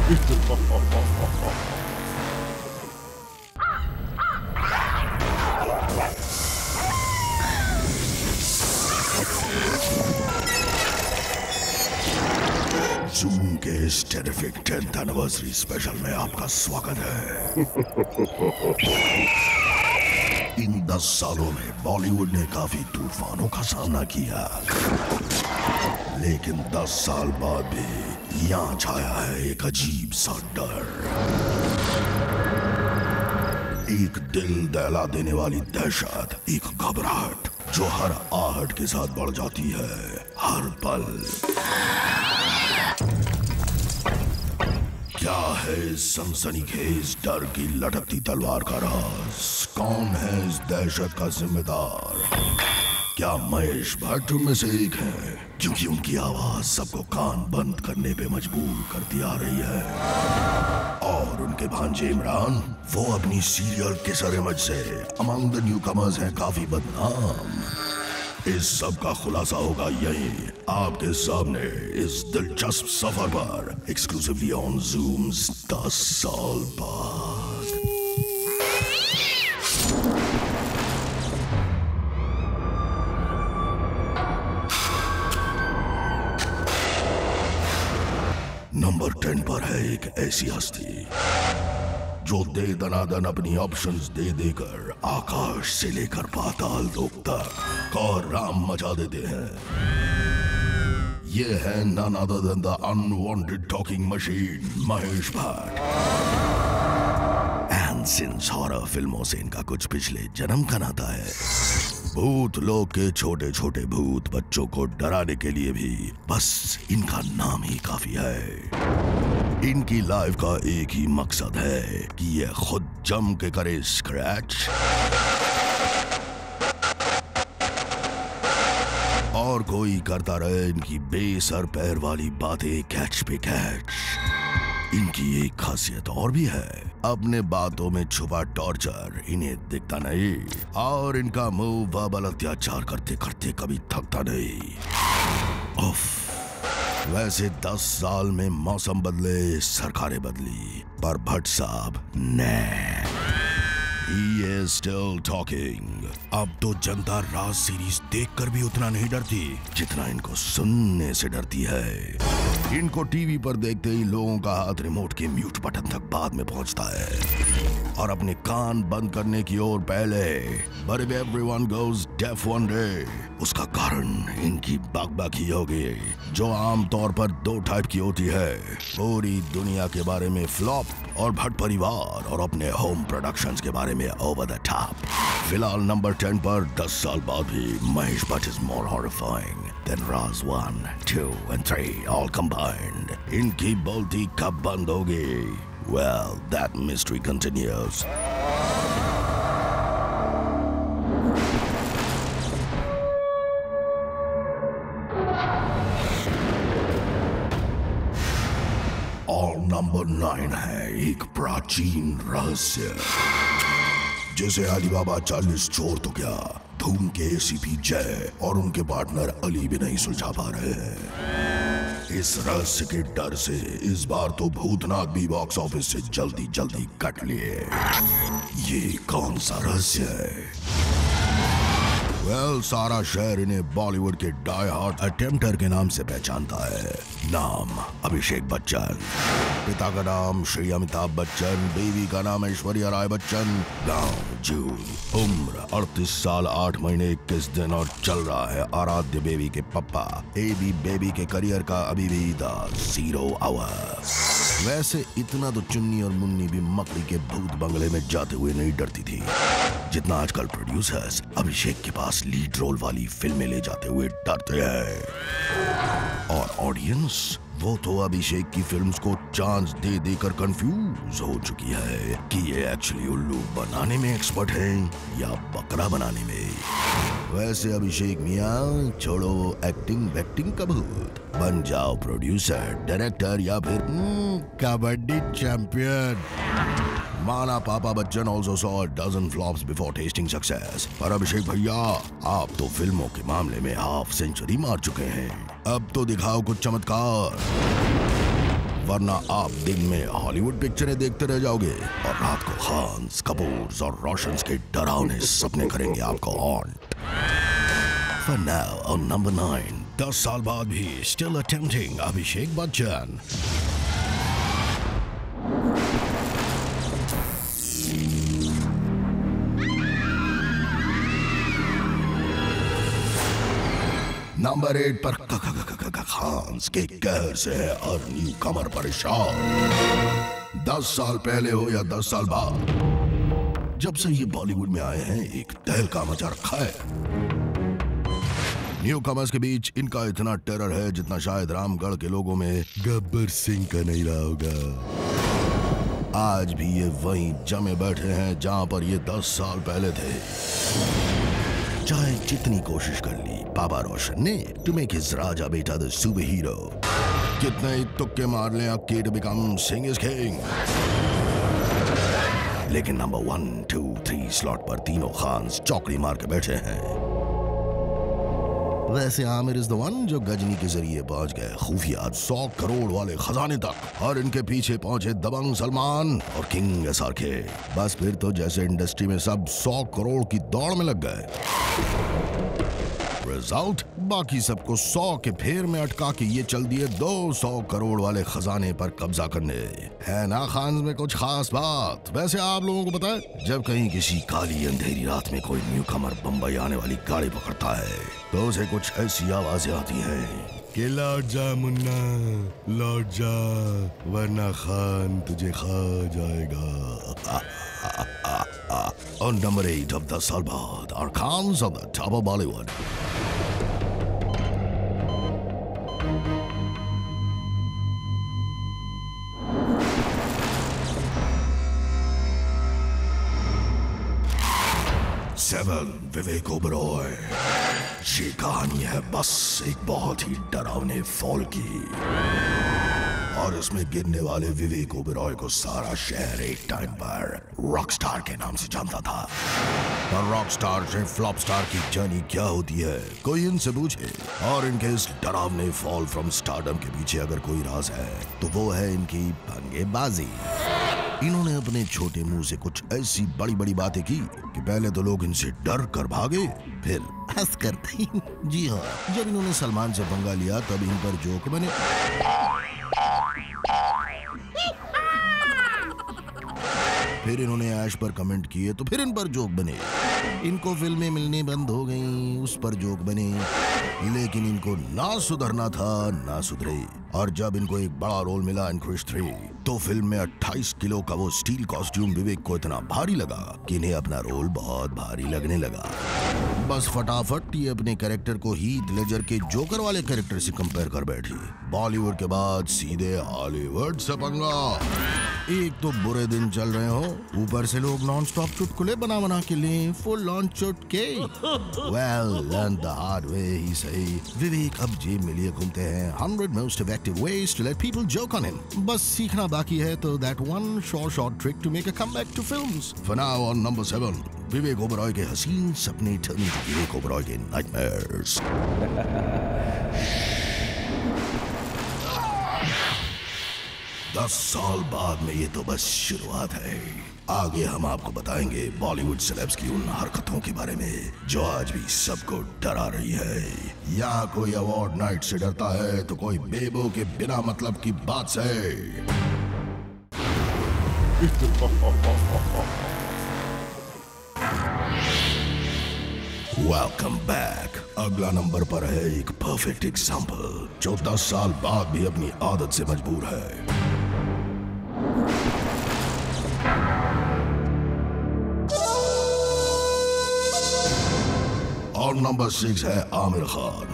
Zoom के इस terrific 10th anniversary special में आपका स्वागत है। इन 10 सालों में बॉलीवुड ने काफी तूफानों का सामना किया, लेकिन 10 साल बाद भी यहाँ छाया है एक अजीब सा डर, एक दिल दहला देने वाली दहशत, एक घबराहट जो हर आहट के साथ बढ़ जाती है हर पल। क्या है इस सनसनीखेज डर की लटकती तलवार का राज? कौन है इस दहशत का जिम्मेदार? क्या महेश भट्ट उनमें से एक है? क्योंकि उनकी आवाज सबको कान बंद करने पे मजबूर करती आ रही है। और उनके भांजे इमरान, वो अपनी सीरियल किसर इमेज से अमंग द न्यू कमर्स हैं काफी बदनाम। इस सब का खुलासा होगा यही आपके सामने इस दिलचस्प सफर पर, एक्सक्लूसिवली ऑन ज़ूम्स 10 साल बाद। नंबर 10 पर है एक ऐसी हस्ती जो दे दनादन अपनी ऑप्शंस दे देकर आकाश से लेकर पाताल लोक तक और राम मचा देते हैं। ये है none other than the unwanted talking machine Mahesh Bhatt. And since horror फिल्मों से इनका कुछ पिछले जन्म का नाता है, भूत लोग के छोटे छोटे भूत बच्चों को डराने के लिए भी बस इनका नाम ही काफी है। इनकी लाइफ का एक ही मकसद है कि ये खुद जम के करे स्क्रैच और कोई करता रहे इनकी बेसर पैर वाली बातें कैच पे कैच। इनकी एक खासियत और भी है, अपने बातों में छुपा टॉर्चर इन्हें दिखता नहीं और इनका मुंह वर्बल अत्याचार करते करते कभी थकता नहीं। उफ, वैसे 10 साल में मौसम बदले, सरकारें बदली, पर भट्ट साहब ने He is still talking। अब तो जनता राज सीरीज देखकर भी उतना नहीं डरती जितना इनको सुनने से डरती है। इनको टीवी पर देखते ही लोगों का हाथ रिमोट के म्यूट बटन तक बाद में पहुंचता है और अपने कान बंद करने की ओर पहले। But if everyone goes deaf one day, उसका कारण इनकी बकबकी होगी जो आमतौर पर 2 टाइप की होती है, पूरी दुनिया के बारे में फ्लॉप और भट्ट परिवार और अपने होम प्रोडक्शंस के बारे में ओवर द टॉप। फिलहाल नंबर 10 पर 10 साल बाद भी Mahesh Bhatt is more horrifying than Raaz 1, 2 and 3 all combined। इनकी बोलती कब बंद होगी? Well, that mystery continues। और नंबर 9 है एक प्राचीन रहस्य जिसे अलीबाबा 40 चोर तो क्या, धूम के एसीपी जय और उनके पार्टनर अली भी नहीं सुलझा पा रहे हैं। इस रहस्य के डर से इस बार तो भूतनाथ भी बॉक्स ऑफिस से जल्दी जल्दी कट लिए। ये कौन सा रहस्य है? वेल, सारा शहर इन्हें बॉलीवुड के डाई हार्ड अटेम्प्टर के नाम से पहचानता है। नाम अभिषेक बच्चन, पिता का नाम श्री अमिताभ बच्चन, बीवी का नाम ऐश्वर्या राय बच्चन, गांव जून, उम्र 38 साल 8 महीने 21 दिन और चल रहा है आराध्य बेबी के पप्पा एबी बेबी के करियर का अभी भी द 0 आवर। वैसे इतना तो चुन्नी और मुन्नी भी मकड़ी के भूत बंगले में जाते हुए नहीं डरती थी जितना आजकल प्रोड्यूसर्स अभिषेक के पास लीड रोल वाली फिल्में ले जाते हुए डरते हैं। और ऑडियंस, वो तो अभिषेक की फिल्म्स को चांस दे देकर कंफ्यूज हो चुकी है कि ये एक्चुअली उल्लू बनाने में एक्सपर्ट हैं या बकरा बनाने में। वैसे अभिषेक मियां, छोड़ो एक्टिंग वैक्टिंग का भूत, बन जाओ प्रोड्यूसर, डायरेक्टर या फिर कबड्डी चैंपियन। माना पापा Bachchan also saw a dozen flops before tasting success, पर अभिषेक भैया आप तो फिल्मों के मामले में हाफ सेंचुरी मार चुके हैं। अब तो दिखाओ कुछ चमत्कार। वरना आप दिन में हॉलीवुड पिक्चरें देखते रह जाओगे और रात को खान्स, कपूर्स और रोशन्स के डरावने सपने करेंगे आपको haunt. For now on number 9, 10 साल बाद भी still attempting Abhishek Bachchan. Number 8 पर खान्स के कहर से है और न्यू कमर परेशान। 10 साल पहले हो या 10 साल बाद, जब से ये बॉलीवुड में आए हैं एक तहलका मचा रखा है। न्यू कमर्स के बीच इनका इतना टेरर है जितना शायद रामगढ़ के लोगों में गब्बर सिंह का नहीं रहा होगा। आज भी ये वहीं जमे बैठे हैं जहां पर ये 10 साल पहले थे। चाहे जितनी कोशिश कर ली बाबा रोशन ने टू मेक हिज राजा बेटा द सुपर हीरो, कितने ही तुक्के मार लें Akki to become Singh is king, लेकिन नंबर 1, 2, 3 स्लॉट पर तीनों खान्स चौकड़ी मार के बैठे हैं। वैसे आमिर इज द वन जो गजनी के जरिए पहुंच गए खुफिया 100 करोड़ वाले खजाने तक, और इनके पीछे पहुंचे दबंग सलमान और किंग SRK। बस फिर तो जैसे इंडस्ट्री में सब 100 करोड़ की दौड़ में लग गए। रिजल्ट, बाकी सबको 100 के फेर में अटका के ये चल दिए 200 करोड़ वाले खजाने पर कब्जा करने। है ना खान्स में कुछ खास बात। वैसे आप लोगों को पता है, जब कहीं किसी काली अंधेरी रात में कोई न्यू कमर बम्बई आने वाली गाड़ी पकड़ता है तो उसे कुछ ऐसी आवाजें आती हैं कि लौट जा मुन्ना, लौट जा वरना खान तुझे खा जाएगा। और नंबर 8 अब 10 साल बाद our Khans on the top of Bollywood। Seven, Vivek Oberoi. ये कहानी है बस एक बहुत ही डरावने फॉल की, और इसमें गिरने वाले विवेक ओबरॉय को सारा शहर एक टाइम पर रॉकस्टार के नाम से जानता था। और रॉकस्टार से फ्लॉपस्टार की जर्नी क्या होती है कोई इनसे पूछे, और इनके इस डरावने फॉल फ्रॉम स्टारडम के पीछे अगर कोई राज है तो वो है इनकी पंगेबाजी। इन्होंने अपने छोटे मुंह से कुछ ऐसी बड़ी बड़ी बातें की कि पहले तो लोग इनसे डर कर भागे, फिर हंस कर। जी हाँ, जब इन्होंने सलमान से पंगा लिया तब इन पर जोक बने। फिर इन्होंने ऐश पर कमेंट किए तो फिर इन पर जोक बने। इनको फिल्में मिलने बंद हो गईं, उस पर जोक बने। लेकिन इनको ना सुधरना था ना सुधरे, और जब इनको एक बड़ा रोल मिला इन क्रिश 3 तो फिल्म में 28 किलो का वो स्टील कॉस्ट्यूम विवेक को इतना भारी लगा कि इन्हें अपना रोल बहुत भारी लगने लगा। बस फटाफट ये अपने कैरेक्टर को हीथ लेजर के जोकर वाले कैरेक्टर से कंपेयर कर बैठी। बॉलीवुड के बाद सीधे हॉलीवुड से पंगा। एक तो बुरे दिन चल रहे हो, ऊपर से लोग नॉन स्टॉप चुटकुले बना बना के लें फुल ऑन चुटके। Well learn the hard way ही सही। विवेक अब जेब में लिए घूमते हैं 100 most effective ways to let people joke on him. बस सीखना बाकी है तो that one short trick to make a comeback to films. For now on number 7, Vivek Oberoi के हसीन सपने टर्न इनटू विवेक ओबरॉय के नाइटमेयर्स। 10 साल बाद में ये तो बस शुरुआत है। आगे हम आपको बताएंगे बॉलीवुड सेलेब्स की उन हरकतों के बारे में जो आज भी सबको डरा रही है। यहाँ कोई अवार्ड नाइट से डरता है तो कोई बेबो के बिना मतलब की बात से। Welcome back. अगला नंबर पर है एक परफेक्ट एग्जाम्पल जो 10 साल बाद भी अपनी आदत से मजबूर है। और नंबर 6 है आमिर खान,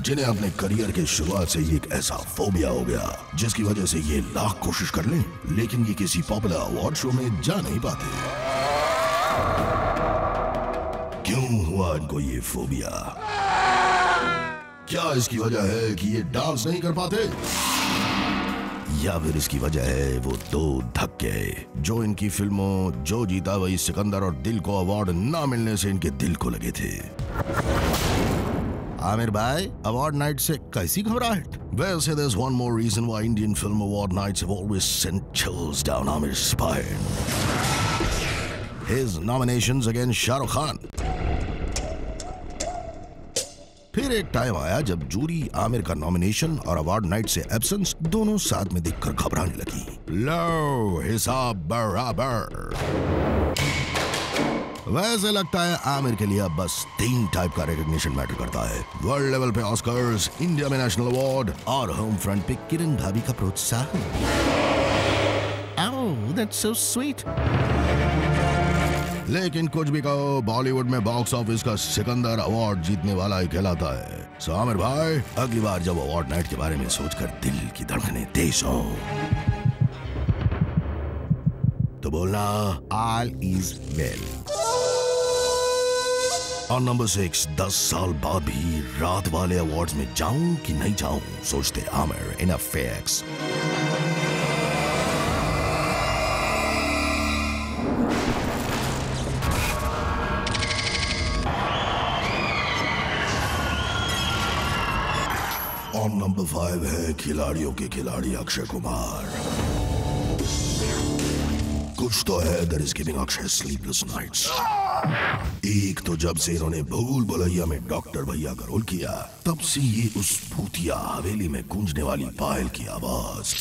जिन्हें अपने करियर के शुरुआत से ही एक ऐसा फोबिया हो गया जिसकी वजह से ये लाख कोशिश कर लें लेकिन ये किसी पॉपुलर अवार्ड शो में जा नहीं पाते। क्यों हुआ इनको ये फोबिया? क्या इसकी वजह है कि ये डांस नहीं कर पाते, या फिर इसकी वजह है वो 2 धक्के जो इनकी फिल्मों जो जीता वही सिकंदर और दिल को अवार्ड ना मिलने से इनके दिल को लगे थे। आमिर भाई, अवार्ड नाइट से कैसी घबराहट? वैसे there's one more reason why Indian film award nights have always sent chills down Amir's spine. His nominations against Shah Rukh Khan. फिर एक टाइम आया जब जूरी आमिर का नॉमिनेशन और अवार्ड नाइट से एब्सेंस दोनों साथ में देखकर घबराने लगी। लो, हिसाब बराबर। वैसे लगता है आमिर के लिए अब बस 3 टाइप का रिकॉग्निशन मैटर करता है। वर्ल्ड लेवल पे ऑस्कर्स, इंडिया में नेशनल अवार्ड और होम फ्रंट पे किरण भाभी का प्रोत्साहन। Oh, that's so sweet. लेकिन कुछ भी कहो, बॉलीवुड में बॉक्स ऑफिस का सिकंदर अवार्ड जीतने वाला ही कहलाता है। सो आमिर भाई, अगली बार जब अवार्ड नाइट के बारे में सोचकर दिल की धड़कनें तेज हो तो बोलना all is well। और नंबर 6, 10 साल बाद भी रात वाले अवार्ड्स में जाऊं कि नहीं जाऊं, सोचते आमिर इन एफएक्स। और नंबर 5 है खिलाड़ियों के खिलाड़ी अक्षय कुमार। कुछ तो है that is giving Akshay sleepless nights। एक तो जब से इन्होंने भूल भुलैया में डॉक्टर भैया का रोल किया, तब से ये उस भूतिया हवेली में गूंजने वाली पायल की आवाज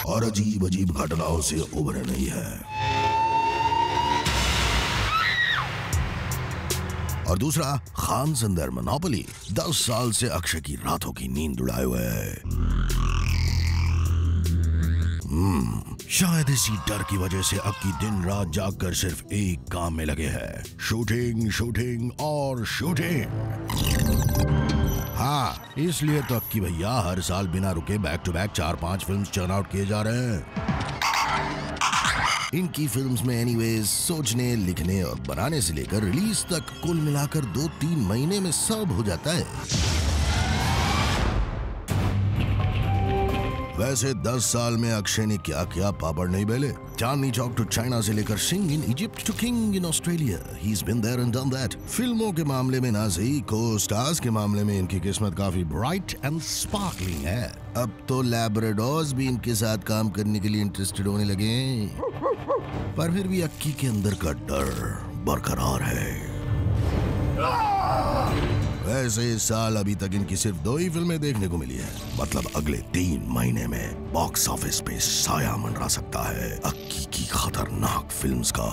और अजीब अजीब घटनाओं से उभरे नहीं है। और दूसरा, खान सुंदर मोनोपोली 10 साल से अक्षय की रातों की नींद उड़ाए हुए है। शायद इसी डर की वजह से अक्की दिन रात जागकर सिर्फ एक काम में लगे हैं, शूटिंग शूटिंग और शूटिंग। हाँ, इसलिए तो अक्की भैया हर साल बिना रुके back to back 4-5 films churn out किए जा रहे हैं। इनकी फिल्म्स में एनीवेज सोचने, लिखने और बनाने से लेकर रिलीज तक कुल मिलाकर 2-3 महीने में सब हो जाता है। वैसे 10 साल में अक्षय ने क्या क्या पापड़ नहीं बेले। चांदनी चौक टू चाइना से लेकर sing in Egypt to king in Australia, he is been there and done that. फिल्मों के मामले में ना सही, को स्टार्स के मामले में इनकी किस्मत काफी ब्राइट एंड स्पार्कलिंग है। अब तो लैब्राडोर्स भी इनके साथ काम करने के लिए इंटरेस्टेड होने लगे हैं। पर फिर भी अक्की के अंदर का डर बरकरार है। वैसे इस साल अभी तक इनकी सिर्फ 2 ही फिल्में देखने को मिली है, मतलब अगले 3 महीने में बॉक्स ऑफिस पे साया मंडरा सकता है अक्की की खतरनाक फिल्म्स का।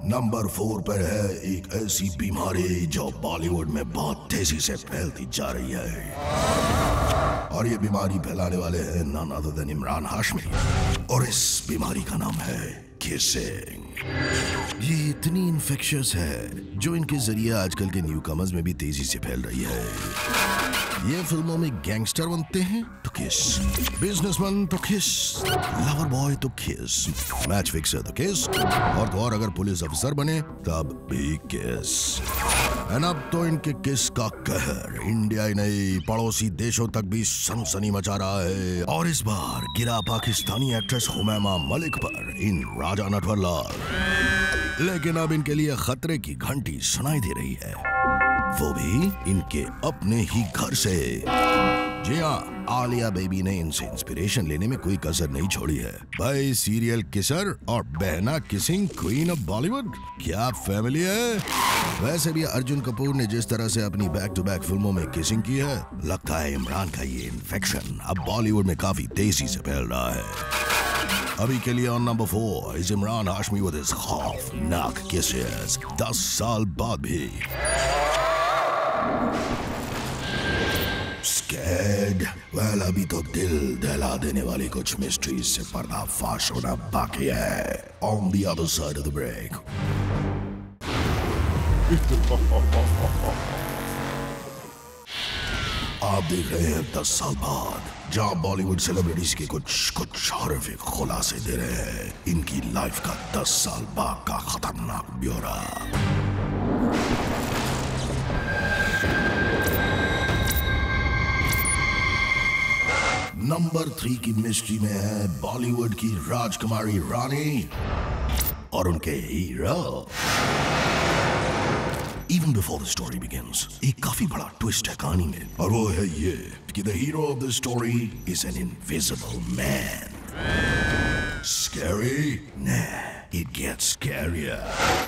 नंबर 4 पर है एक ऐसी बीमारी जो बॉलीवुड में बहुत तेजी से फैलती जा रही है, और ये बीमारी फैलाने वाले हैं none other than Imran Hashmi, और इस बीमारी का नाम है किसिंग। ये इतनी इन्फेक्शियस है जो इनके जरिए आजकल के न्यू कमर्स में भी तेजी से फैल रही है। ये फिल्मों में गैंगस्टर बनते हैं तो किस, बिजनेसमैन तो किस, लवर बॉय तो किस, मैच फिक्सर तो किस, और तो और अगर पुलिस अफसर बने तब भी किस। एंड अब तो इनके किस का कहर इंडिया ही नहीं पड़ोसी देशों तक भी सनसनी मचा रहा है, और इस बार गिरा पाकिस्तानी एक्ट्रेस हुमैमा मलिक पर इन राजा नटवरलाल। लेकिन अब इनके लिए खतरे की घंटी सुनाई दे रही है, वो भी इनके अपने ही घर से। जी हाँ, आलिया बेबी ने इनसे इंस्पिरेशन लेने में कोई कसर नहीं छोड़ी है। भाई सीरियल किसर और बहना किसिंग क्वीन ऑफ बॉलीवुड, क्या फैमिली है। वैसे भी अर्जुन कपूर ने जिस तरह से अपनी बैक टू बैक फिल्मों में किसिंग की है, लगता है इमरान का ये इन्फेक्शन अब बॉलीवुड में काफी तेजी से फैल रहा है। अभी के लिए on number 4 is Imran Hashmi with his खौफनाक किसेस 10 साल बाद भी। Scared? Well, अभी तो दिल दहला देने वाली कुछ मिस्ट्रीज से पर्दाफाश होना बाकी है। On the other side of the break. आप देख रहे हैं 10 साल बाद, जहां बॉलीवुड सेलिब्रिटीज के कुछ हॉरिफिक खुलासे दे रहे हैं इनकी लाइफ का 10 साल बाद का खतरनाक ब्यौरा। नंबर 3 की मिस्ट्री में है बॉलीवुड की राजकुमारी रानी और उनके hero. Even before the story begins, एक काफी बड़ा ट्विस्ट है कहानी में, और वो है ये कि the hero of the story is an invisible man. Scary? Nah, it gets scarier.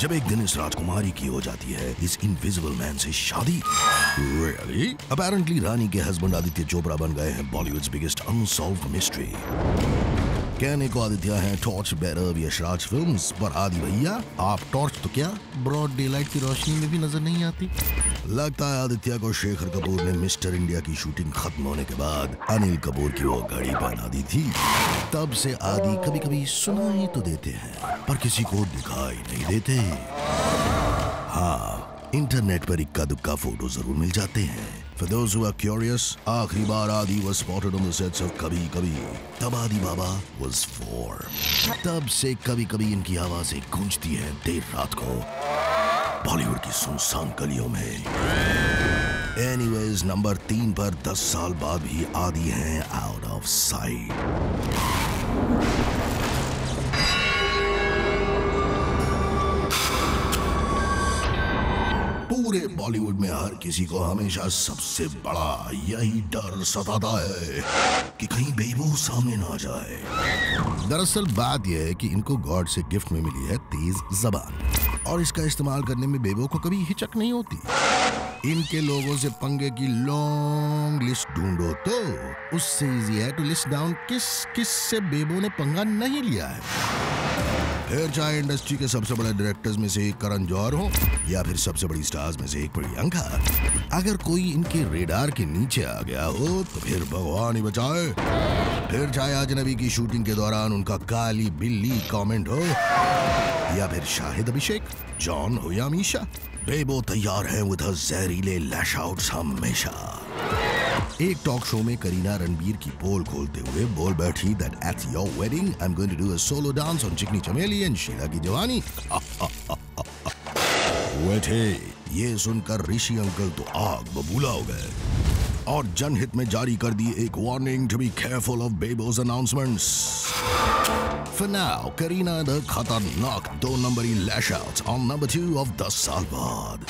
जब एक दिन इस राजकुमारी की हो जाती है इस इनविजिबल मैन से शादी। Really? Apparently रानी के हस्बैंड आदित्य चोपड़ा बन गए हैं बॉलीवुड्स बिगेस्ट अनसॉल्व्ड मिस्ट्री। कहने को आदित्य है टॉर्च बेरर यशराज फिल्म्स, पर आदि भैया आप टॉर्च तो क्या ब्रॉड डे लाइट की रोशनी में भी नजर नहीं आती। लगता है आदित्य को शेखर कपूर ने मिस्टर इंडिया की शूटिंग खत्म होने के बाद अनिल कपूर की वो घड़ी पहना दी थी। तब से आदि कभी कभी सुनाई तो देते हैं पर किसी को दिखाई नहीं देते। हाँ, इंटरनेट पर इक्का दुक्का फोटो जरूर मिल जाते हैं। For those who are curious, आखिरी बार आदि was spotted on the sets of कभी कभी, तब आदि बाबा was 4। तब से कभी कभी इनकी आवाजें गूंजती हैं देर रात को बॉलीवुड की सुनसान गलियों में। Anyways, नंबर 3 पर 10 साल बाद भी आदि हैं out of sight। पूरे बॉलीवुड में हर किसी को हमेशा सबसे बड़ा यही डर सताता है कि कहीं बेबू सामने ना जाए। दरअसल बात यह है कि इनको गॉड से गिफ्ट में मिली है तेज जबान, और इसका इस्तेमाल करने में बेबो को कभी हिचक नहीं होती। इनके लोगों से पंगे की लॉन्ग लिस्ट ढूंढो तो उससे इजी है टू लिस्ट डाउन किस किस से बेबो ने पंगा नहीं लिया है। फिर चाहे इंडस्ट्री के सबसे बड़े डायरेक्टर्स में से एक करण जौहर हो या फिर सबसे बड़ी स्टार्स में से एक प्रियंका, अगर कोई इनके रेडार के नीचे आ गया हो तो फिर भगवान ही बचाए। फिर चाहे अजनबी की शूटिंग के दौरान उनका काली बिल्ली कमेंट हो या फिर शाहिद अभिषेक, जॉन हो या मीशा, बेबो तैयार है विद जहरीले लैश आउट्स हमेशा। एक टॉक शो में करीना रणबीर की पोल खोलते हुए बोल बैठी that at your wedding I'm going to do a solo dance on चिकनी चमेली and शीला की जवानी। बैठे ये सुनकर ऋषि अंकल तो आग बबूला हो गए और जनहित में जारी कर दी एक warning to be careful of Bebo's announcements. For now, Kareena the खतरनाक 2 नंबरी lash outs on number 2 of 10 साल बाद।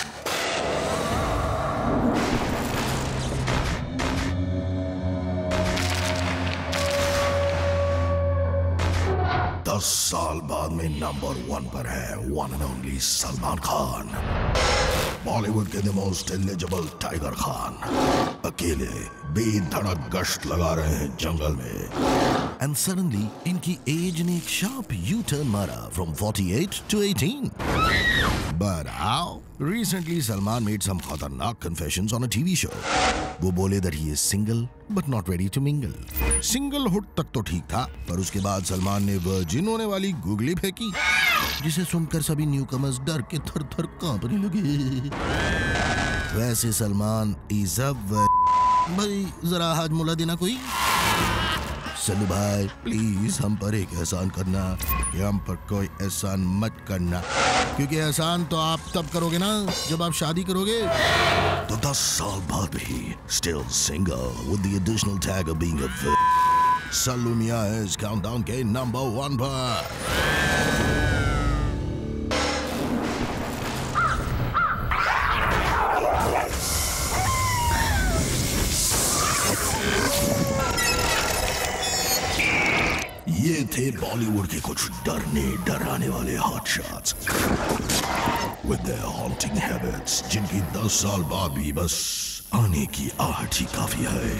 10 साल बाद में नंबर 1 पर है one and only Salman Khan, Bollywood के the most eligible tiger Khan. अकेले बेधड़क गश्त लगा रहे हैं जंगल में एंड सडनली इनकी एज ने एक शार्प यू टर्न मारा from 48 to 18। But how? Recently, Salman made some खतरनाक confessions on a TV show. वो बोले that he is single but not ready to mingle. Singlehood तक तो ठीक था, पर उसके बाद सलमान ने वर्जिन होने वाली गूगली फेंकी, जिसे सुनकर सभी न्यूकमर्स डर के थर-थर कांपने लगे। वैसे सलमान इज अ भाई जरा हाथ मुला देना कोई। सल्लू भाई प्लीज हम पर एक एहसान करना कि हम पर कोई एहसान मत करना, क्योंकि एहसान तो आप तब करोगे ना जब आप शादी करोगे। तो 10 साल बाद भी still single with the additional tag of being a Sallu Miyan is countdown के नंबर 1 पर। ये थे बॉलीवुड के कुछ डराने वाले hot shots with their haunting habits, जिनकी 10 साल बाद भी बस आने की आहट ही काफी है।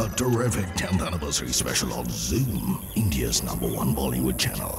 A terrific 10th anniversary special of Zoom, India's #1 Bollywood channel.